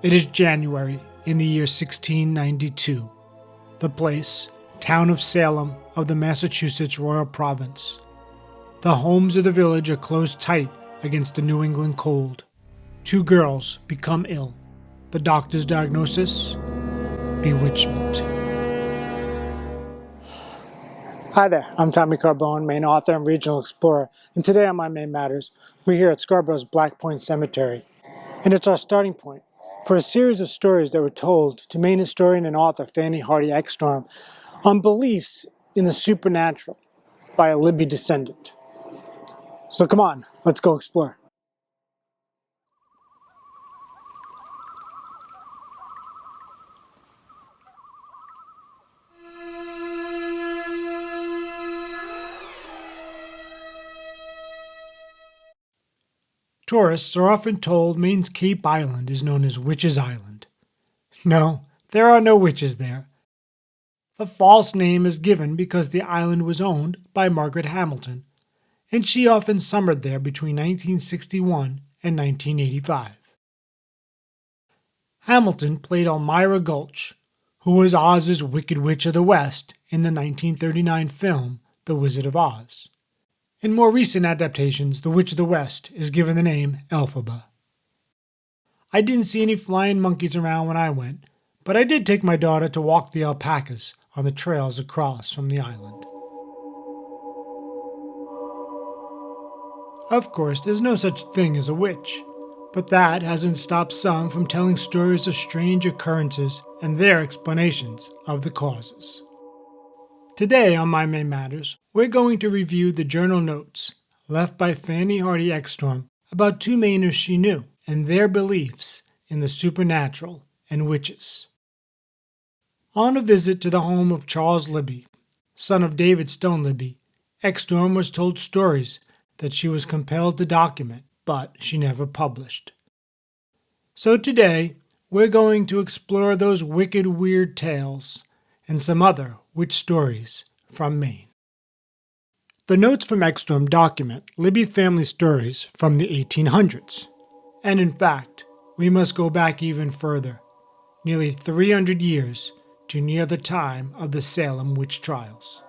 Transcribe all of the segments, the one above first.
It is January in the year 1692. The place, town of Salem of the Massachusetts Royal Province. The homes of the village are closed tight against the New England cold. Two girls become ill. The doctor's diagnosis? Bewitchment. Hi there, I'm Tommy Carbone, Maine author and regional explorer, and today on My Maine Matters, we're here at Scarborough's Black Point Cemetery. And it's our starting point for a series of stories that were told to Maine historian and author Fannie Hardy Eckstorm on beliefs in the supernatural by a Libby descendant. So come on, let's go explore. Tourists are often told Maine's Cape Island is known as Witch's Island. No, there are no witches there. The false name is given because the island was owned by Margaret Hamilton, and she often summered there between 1961 and 1985. Hamilton played Elmira Gulch, who was Oz's Wicked Witch of the West in the 1939 film The Wizard of Oz. In more recent adaptations, the Witch of the West is given the name Elphaba. I didn't see any flying monkeys around when I went, but I did take my daughter to walk the alpacas on the trails across from the island. Of course, there's no such thing as a witch, but that hasn't stopped some from telling stories of strange occurrences and their explanations of the causes. Today on My Maine Matters, we're going to review the journal notes left by Fannie Hardy Eckstorm about two Mainers she knew and their beliefs in the supernatural and witches. On a visit to the home of Charles Libbey, son of David Stone Libbey, Eckstorm was told stories that she was compelled to document, but she never published. So today, we're going to explore those wicked, weird tales and some other witch stories from Maine. The notes from Eckstorm document Libbey family stories from the 1800s. And in fact, we must go back even further, nearly 300 years to near the time of the Salem witch trials.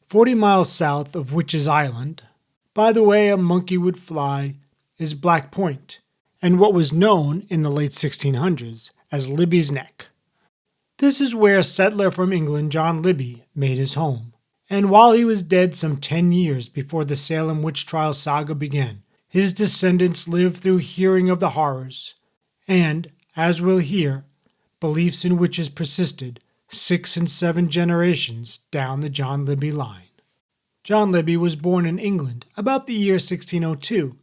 "40 miles south of Witch's Island, by the way a monkey would fly, is Black Point, and what was known in the late 1600s as Libby's Neck. This is where a settler from England, John Neptune, made his home. And while he was dead some 10 years before the Salem witch trial saga began, his descendants lived through hearing of the horrors. And, as we'll hear, beliefs in witches persisted 6 and 7 generations down the John Libbey line. John Libbey was born in England about the year 1602.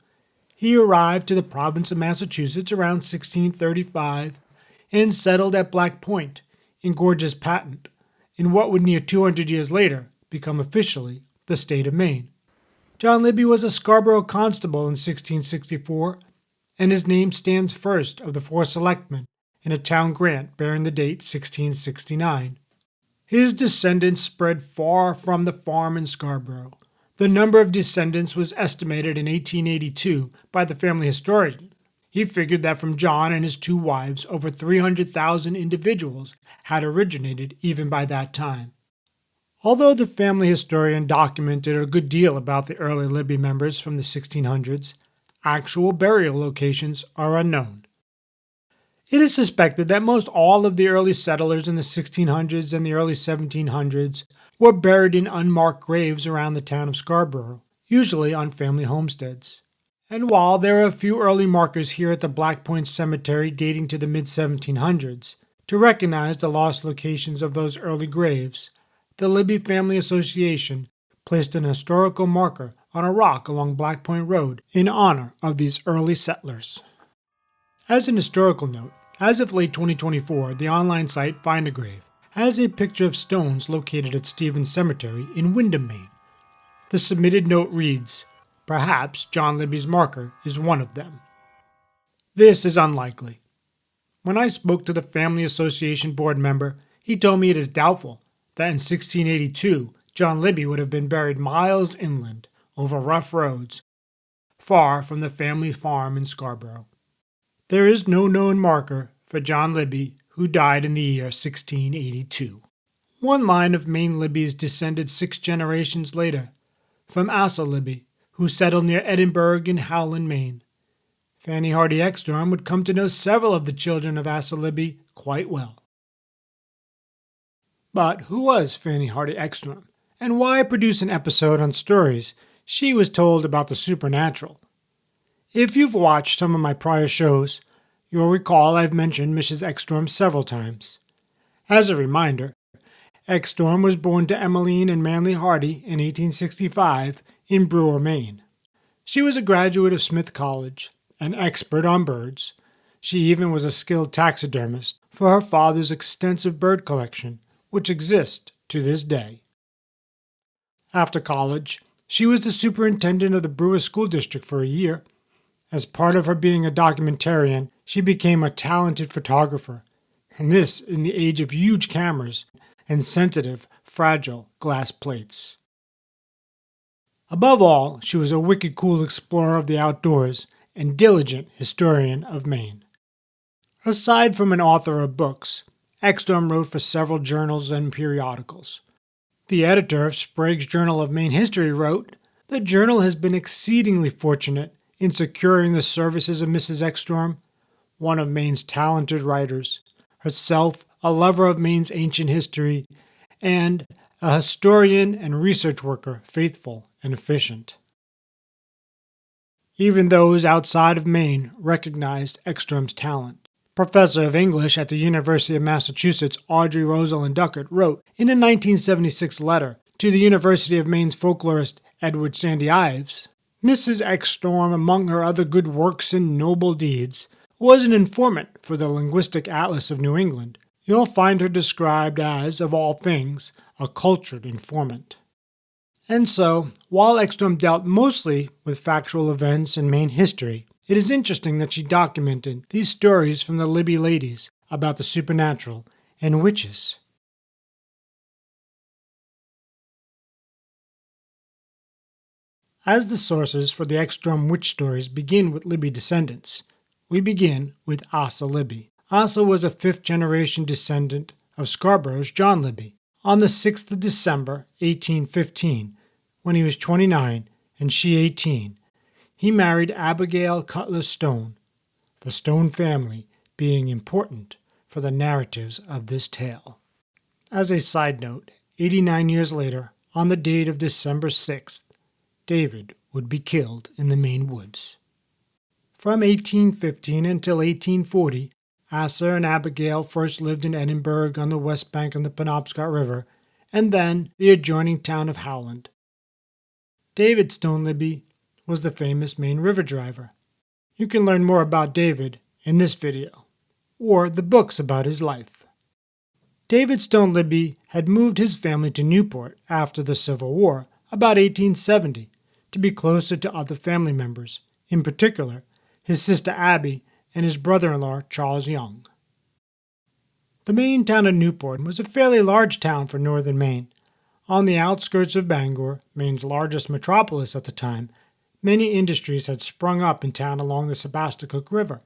He arrived to the province of Massachusetts around 1635 and settled at Black Point in Gorges Patent, in what would near 200 years later become officially the state of Maine. John Libbey was a Scarborough constable in 1664, and his name stands first of the 4 selectmen in a town grant bearing the date 1669. His descendants spread far from the farm in Scarborough. The number of descendants was estimated in 1882 by the family historian. He figured that from John and his 2 wives, over 300,000 individuals had originated even by that time. Although the family historian documented a good deal about the early Libbey members from the 1600s, actual burial locations are unknown. It is suspected that most all of the early settlers in the 1600s and the early 1700s were buried in unmarked graves around the town of Scarborough, usually on family homesteads. And while there are a few early markers here at the Black Point Cemetery dating to the mid-1700s to recognize the lost locations of those early graves, the Libbey Family Association placed an historical marker on a rock along Black Point Road in honor of these early settlers. As an historical note, as of late 2024, the online site Find a Grave has a picture of stones located at Stevens Cemetery in Windham, Maine. The submitted note reads, "Perhaps John Libbey's marker is one of them." This is unlikely. When I spoke to the Family Association board member, he told me it is doubtful that in 1682 John Libbey would have been buried miles inland over rough roads, far from the family farm in Scarborough. There is no known marker for John Libbey, who died in the year 1682. One line of Maine Libbies descended 6 generations later, from Assa Libby, who settled near Edinburgh in Howland, Maine. Fannie Hardy Eckstorm would come to know several of the children of Assa Libby quite well. But who was Fannie Hardy Eckstorm, and why produce an episode on stories she was told about the supernatural? If you've watched some of my prior shows, you'll recall I've mentioned Mrs. Eckstorm several times. As a reminder, Eckstorm was born to Emmeline and Manly Hardy in 1865 in Brewer, Maine. She was a graduate of Smith College, an expert on birds. She even was a skilled taxidermist for her father's extensive bird collection, which exists to this day. After college, she was the superintendent of the Brewer School District for a year. As part of her being a documentarian, she became a talented photographer, and this in the age of huge cameras and sensitive, fragile glass plates. Above all, she was a wicked cool explorer of the outdoors and diligent historian of Maine. Aside from an author of books, Eckstorm wrote for several journals and periodicals. The editor of Sprague's Journal of Maine History wrote, "The journal has been exceedingly fortunate in securing the services of Mrs. Eckstorm, one of Maine's talented writers, herself a lover of Maine's ancient history, and a historian and research worker faithful and efficient." Even those outside of Maine recognized Eckstorm's talent. Professor of English at the University of Massachusetts Audrey Rosalind Duckert wrote in a 1976 letter to the University of Maine's folklorist Edward Sandy Ives, "Mrs. Eckstorm, among her other good works and noble deeds, was an informant for the Linguistic Atlas of New England. You'll find her described as, of all things, a cultured informant." And so, while Eckstorm dealt mostly with factual events in Maine history, it is interesting that she documented these stories from the Libbey ladies about the supernatural and witches. As the sources for the Eckstorm witch stories begin with Libbey descendants, we begin with Assa Libby. Assa was a 5th-generation descendant of Scarborough's John Libbey. On the 6th of December, 1815, when he was 29 and she 18, he married Abigail Cutler Stone, the Stone family being important for the narratives of this tale. As a side note, 89 years later, on the date of December 6th, David would be killed in the Maine woods. From 1815 until 1840, Assa and Abigail first lived in Edinburgh on the west bank of the Penobscot River, and then the adjoining town of Howland. David Stone Libbey was the famous Maine river driver. You can learn more about David in this video, or the books about his life. David Stone Libbey had moved his family to Newport after the Civil War, about 1870, to be closer to other family members, in particular his sister Abbe and his brother-in-law Charles Young. The Maine town of Newport was a fairly large town for northern Maine. On the outskirts of Bangor, Maine's largest metropolis at the time, many industries had sprung up in town along the Sebasticook River.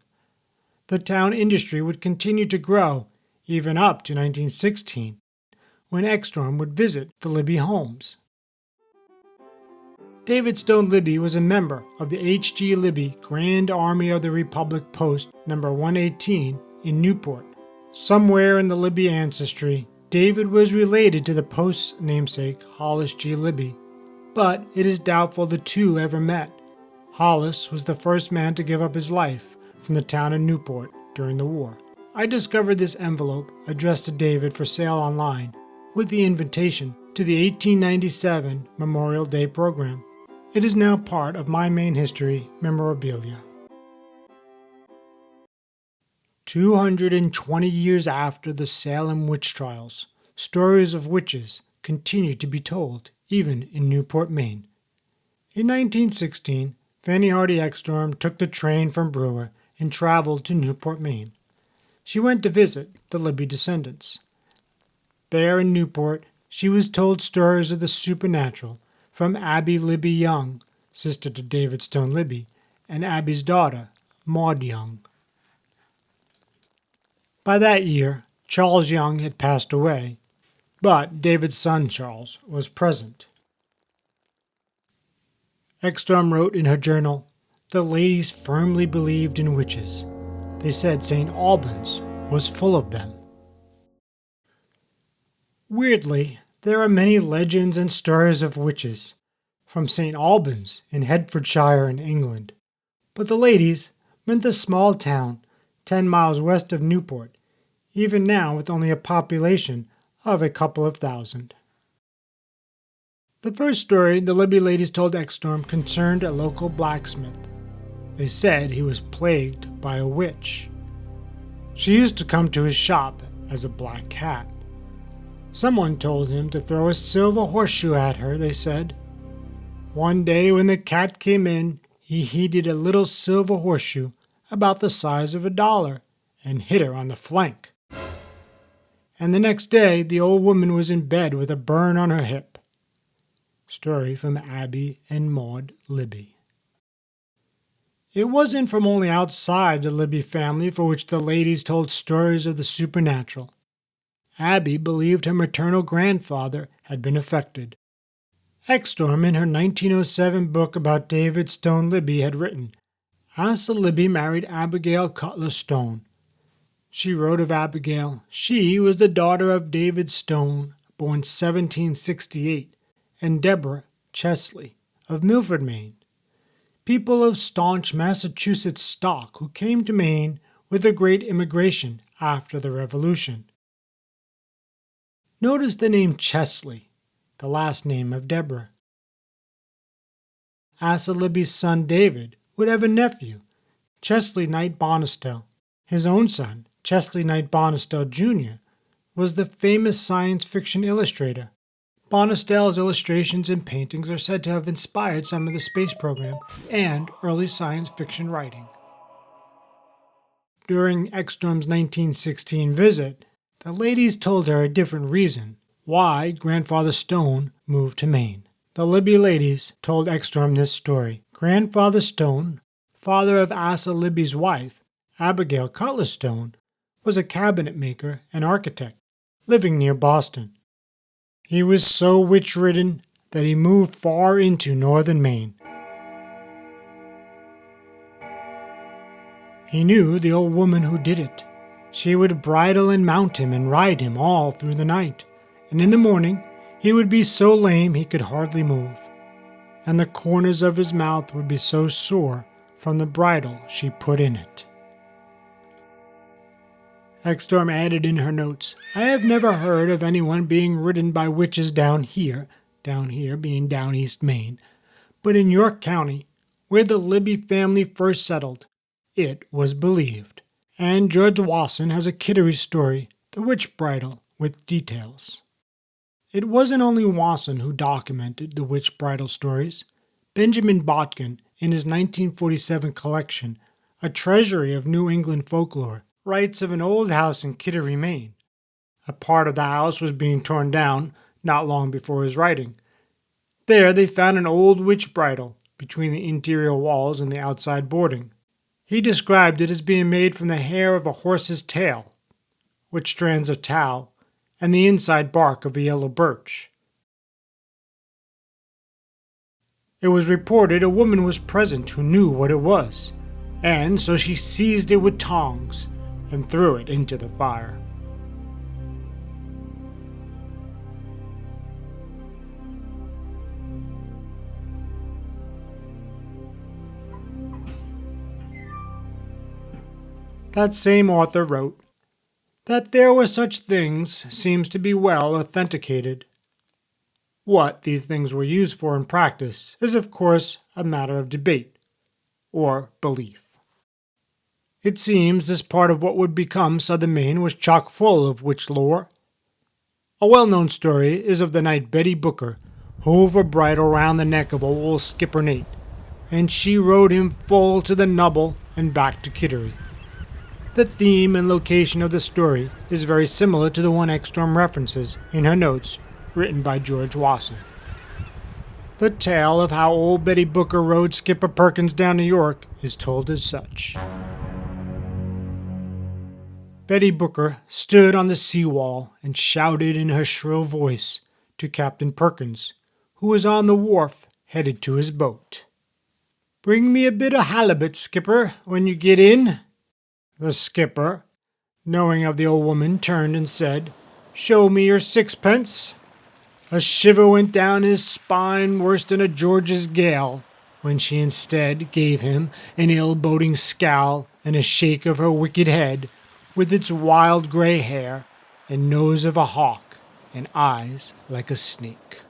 The town industry would continue to grow even up to 1916, when Eckstorm would visit the Libbey homes. David Stone Libbey was a member of the H.G. Libbey Grand Army of the Republic Post No. 118 in Newport. Somewhere in the Libbey ancestry, David was related to the post's namesake, Hollis G. Libbey, but it is doubtful the two ever met. Hollis was the first man to give up his life from the town of Newport during the war. I discovered this envelope addressed to David for sale online with the invitation to the 1897 Memorial Day program. It is now part of My Maine History memorabilia. 220 years after the Salem witch trials, stories of witches continue to be told, even in Newport, Maine. In 1916, Fannie Hardy Eckstorm took the train from Brewer and traveled to Newport, Maine. she went to visit the Libbey descendants. There in Newport, she was told stories of the supernatural from Abbe Libbey Young, sister to David Stone Libbey, and Abbe's daughter, Maude Young. By that year, Charles Young had passed away, but David's son Charles was present. Eckstorm wrote in her journal, "The ladies firmly believed in witches. They said St. Albans was full of them." Weirdly, there are many legends and stories of witches from St. Albans in Hertfordshire in England, but the ladies meant the small town 10 miles west of Newport, even now with only a population of a couple of thousand. The first story the Libbey ladies told Eckstorm concerned a local blacksmith. They said he was plagued by a witch. She used to come to his shop as a black cat. Someone told him to throw a silver horseshoe at her, they said. One day when the cat came in, he heated a little silver horseshoe about the size of $1 and hit her on the flank. And the next day, the old woman was in bed with a burn on her hip. Story from Abbe and Maude Libbey. It wasn't from only outside the Libbey family for which the ladies told stories of the supernatural. Abbe believed her maternal grandfather had been affected. Eckstorm, in her 1907 book about David Stone Libbey, had written, Assa Libby married Abigail Cutler Stone. She wrote of Abigail, she was the daughter of David Stone, born 1768, and Deborah Chesley of Milford, Maine, people of staunch Massachusetts stock who came to Maine with a great immigration after the Revolution. Notice the name Chesley, the last name of Deborah. Assa Libby's son David would have a nephew, Chesley Knight Bonestell. His own son, Chesley Knight Bonestell Jr., was the famous science fiction illustrator. Bonestell's illustrations and paintings are said to have inspired some of the space program and early science fiction writing. During Eckstorm's 1916 visit, the ladies told her a different reason why Grandfather Stone moved to Maine. The Libbey ladies told Eckstorm this story. Grandfather Stone, father of Assa Libby's wife, Abigail Cutler Stone, was a cabinet maker and architect living near Boston. He was so witch-ridden that he moved far into northern Maine. He knew the old woman who did it. She would bridle and mount him and ride him all through the night, and in the morning he would be so lame he could hardly move, and the corners of his mouth would be so sore from the bridle she put in it. Eckstorm added in her notes, I have never heard of anyone being ridden by witches down here being down East Maine, but in York County, where the Libbey family first settled, it was believed. And George Wasson has a Kittery story, The Witch Bridal, with details. It wasn't only Wasson who documented the Witch Bridal stories. Benjamin Botkin, in his 1947 collection, A Treasury of New England Folklore, writes of an old house in Kittery, Maine. A part of the house was being torn down not long before his writing. There they found an old witch bridal between the interior walls and the outside boarding. He described it as being made from the hair of a horse's tail, with strands of tow, and the inside bark of a yellow birch. It was reported a woman was present who knew what it was, and so she seized it with tongs and threw it into the fire. That same author wrote, that there were such things seems to be well authenticated. What these things were used for in practice is of course a matter of debate, or belief. It seems this part of what would become southern Maine was chock full of witch lore. A well-known story is of the night Betty Booker hove a bridle round the neck of old Skipper Nate, and she rode him full to the Nubble and back to Kittery. The theme and location of the story is very similar to the one Eckstorm references in her notes written by George Wasson. The tale of how old Betty Booker rode Skipper Perkins down New York is told as such. Betty Booker stood on the seawall and shouted in her shrill voice to Captain Perkins, who was on the wharf headed to his boat. "Bring me a bit of halibut, Skipper, when you get in." The skipper, knowing of the old woman, turned and said, "Show me your sixpence." A shiver went down his spine worse than a George's gale, when she instead gave him an ill-boding scowl and a shake of her wicked head, with its wild gray hair and nose of a hawk and eyes like a snake.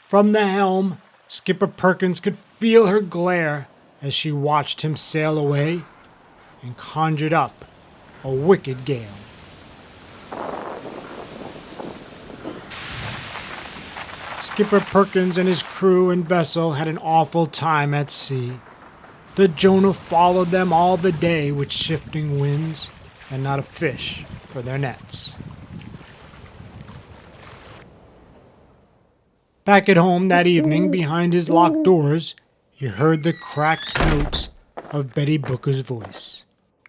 From the helm, Skipper Perkins could feel her glare as she watched him sail away and conjured up a wicked gale. Skipper Perkins and his crew and vessel had an awful time at sea. The Jonah followed them all the day with shifting winds, and not a fish for their nets. Back at home that evening, behind his locked doors, he heard the cracked notes of Betty Booker's voice.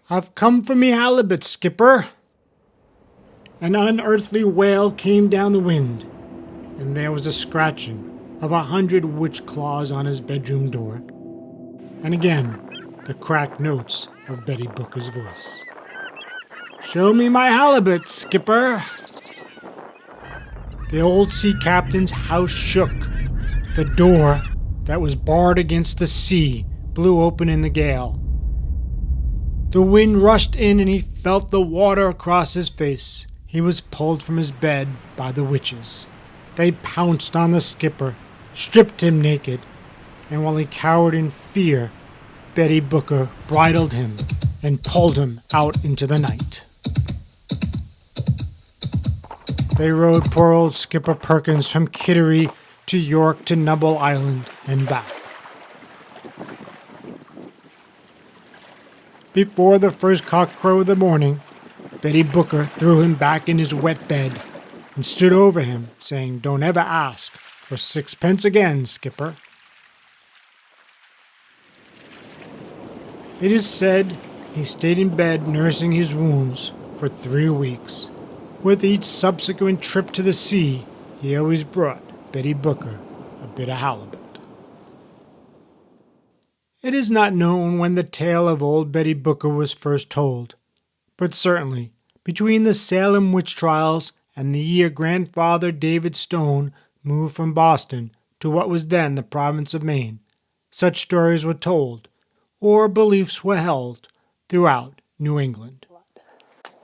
"I've come for me halibut, Skipper." An unearthly wail came down the wind, and there was a scratching of 100 witch claws on his bedroom door, and again the cracked notes of Betty Booker's voice. "Show me my halibut, Skipper." The old sea captain's house shook. The door that was barred against the sea blew open in the gale. The wind rushed in and he felt the water across his face. He was pulled from his bed by the witches. They pounced on the skipper, stripped him naked, and while he cowered in fear, Betty Booker bridled him and pulled him out into the night. They rode poor old Skipper Perkins from Kittery to York to Nubble Island and back. Before the first cockcrow of the morning, Betty Booker threw him back in his wet bed and stood over him, saying, "Don't ever ask for sixpence again, Skipper." It is said he stayed in bed nursing his wounds for 3 weeks. With each subsequent trip to the sea, he always brought Betty Booker a bit of halibut. It is not known when the tale of old Betty Booker was first told, but certainly between the Salem witch trials and the year Grandfather David Stone moved from Boston to what was then the province of Maine, such stories were told, or beliefs were held, throughout New England.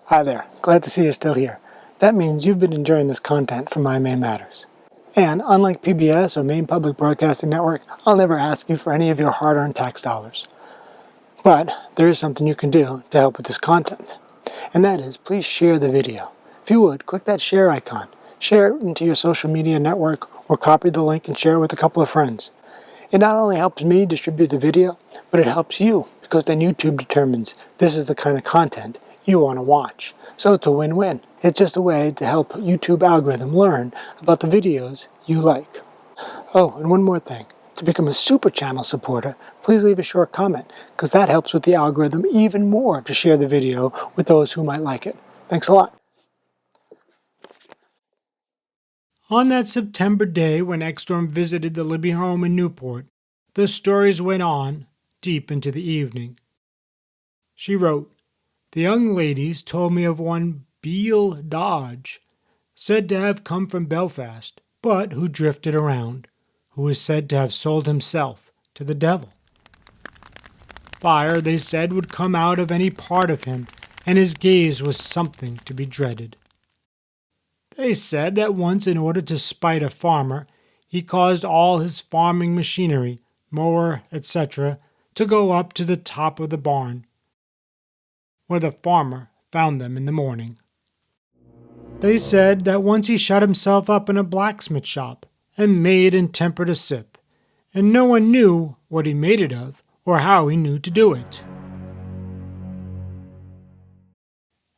Hi there, glad to see you're still here. That means you've been enjoying this content from My Maine Matters. And unlike PBS or Maine Public Broadcasting Network, I'll never ask you for any of your hard-earned tax dollars. But there is something you can do to help with this content, and that is please share the video. If you would, click that share icon, share it into your social media network, or copy the link and share it with a couple of friends. It not only helps me distribute the video, but it helps you, because then YouTube determines this is the kind of content you want to watch. So it's a win-win. It's just a way to help YouTube algorithm learn about the videos you like. Oh, and one more thing. To become a super channel supporter, please leave a short comment, because that helps with the algorithm even more to share the video with those who might like it. Thanks a lot. On that September day when Eckstorm visited the Libbey home in Newport, the stories went on deep into the evening. She wrote, "The young ladies told me of one Beal Dodge, said to have come from Belfast, but who drifted around, who was said to have sold himself to the devil. Fire, they said, would come out of any part of him, and his gaze was something to be dreaded. They said that once, in order to spite a farmer, he caused all his farming machinery, mower, etc., to go up to the top of the barn, where the farmer found them in the morning. They said that once he shut himself up in a blacksmith shop and made and tempered a scythe, and no one knew what he made it of or how he knew to do it.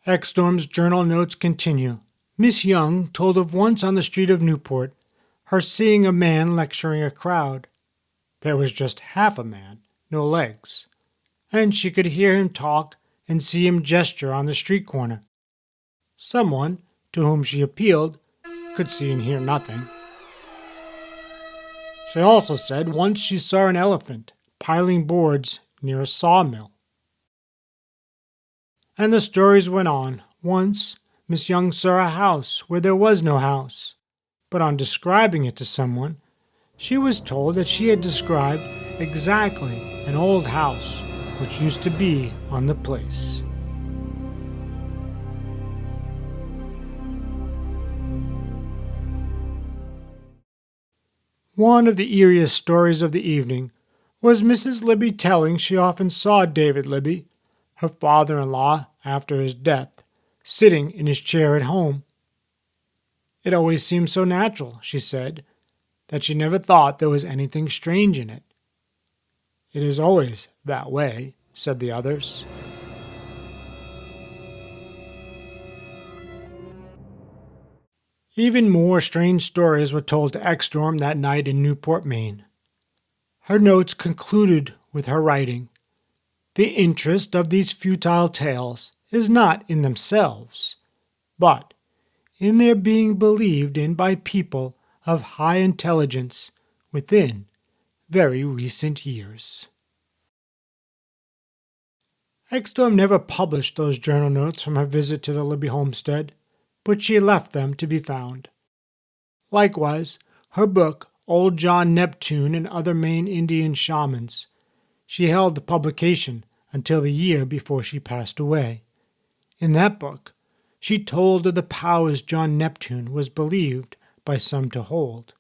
Eckstorm's journal notes continue. Miss Young told of once on the street of Newport, her seeing a man lecturing a crowd. There was just half a man, no legs, and she could hear him talk and see him gesture on the street corner. Someone, to whom she appealed, could see and hear nothing. She also said once she saw an elephant piling boards near a sawmill. And the stories went on. Once, Miss Young saw a house where there was no house, but on describing it to someone, she was told that she had described exactly an old house which used to be on the place. One of the eeriest stories of the evening was Mrs. Libbey telling she often saw David Libbey, her father-in-law after his death, sitting in his chair at home. It always seemed so natural, she said, that she never thought there was anything strange in it. It is always that way, said the others. Even more strange stories were told to Eckstorm that night in Newport, Maine. Her notes concluded with her writing, "The interest of these futile tales is not in themselves, but in their being believed in by people of high intelligence within very recent years." Eckstorm never published those journal notes from her visit to the Libbey homestead, but she left them to be found. Likewise, her book, Old John Neptune and Other Maine Indian Shamans, she held the publication until the year before she passed away. In that book, she told of the powers John Neptune was believed by some to hold.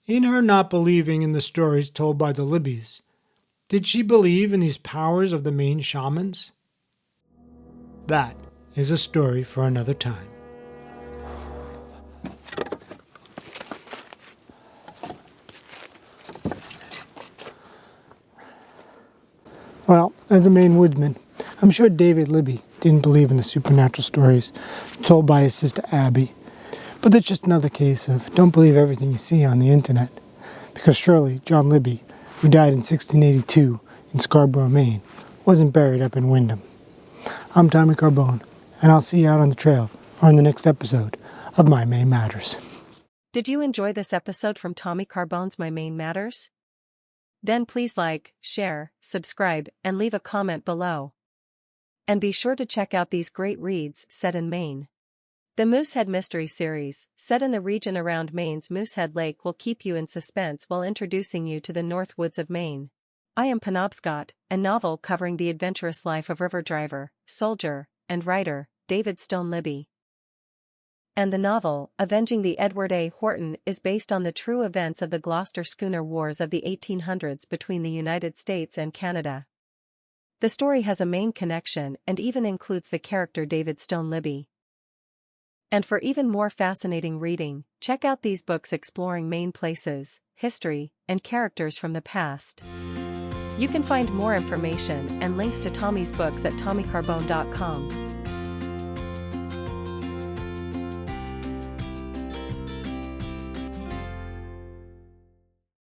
In her not believing in the stories told by the Libbys, did she believe in these powers of the Maine shamans? That is a story for another time. Well, as a Maine woodsman, I'm sure David Libbey didn't believe in the supernatural stories told by his sister Abbe, but that's just another case of don't believe everything you see on the internet, because surely John Libbey, who died in 1682 in Scarborough, Maine, wasn't buried up in Wyndham. I'm Tommy Carbone, and I'll see you out on the trail or in the next episode of My Maine Matters. Did you enjoy this episode from Tommy Carbone's My Maine Matters? Then please like, share, subscribe, and leave a comment below. And be sure to check out these great reads set in Maine. The Moosehead Mystery Series, set in the region around Maine's Moosehead Lake, will keep you in suspense while introducing you to the North Woods of Maine. I Am Penobscot, a novel covering the adventurous life of river driver, soldier, and writer, David Stone Libbey. And the novel, Avenging the Edward A. Horton, is based on the true events of the Gloucester Schooner Wars of the 1800s between the United States and Canada. The story has a Maine connection and even includes the character David Stone Libbey. And for even more fascinating reading, check out these books exploring Maine places, history, and characters from the past. You can find more information and links to Tommy's books at tommycarbone.com.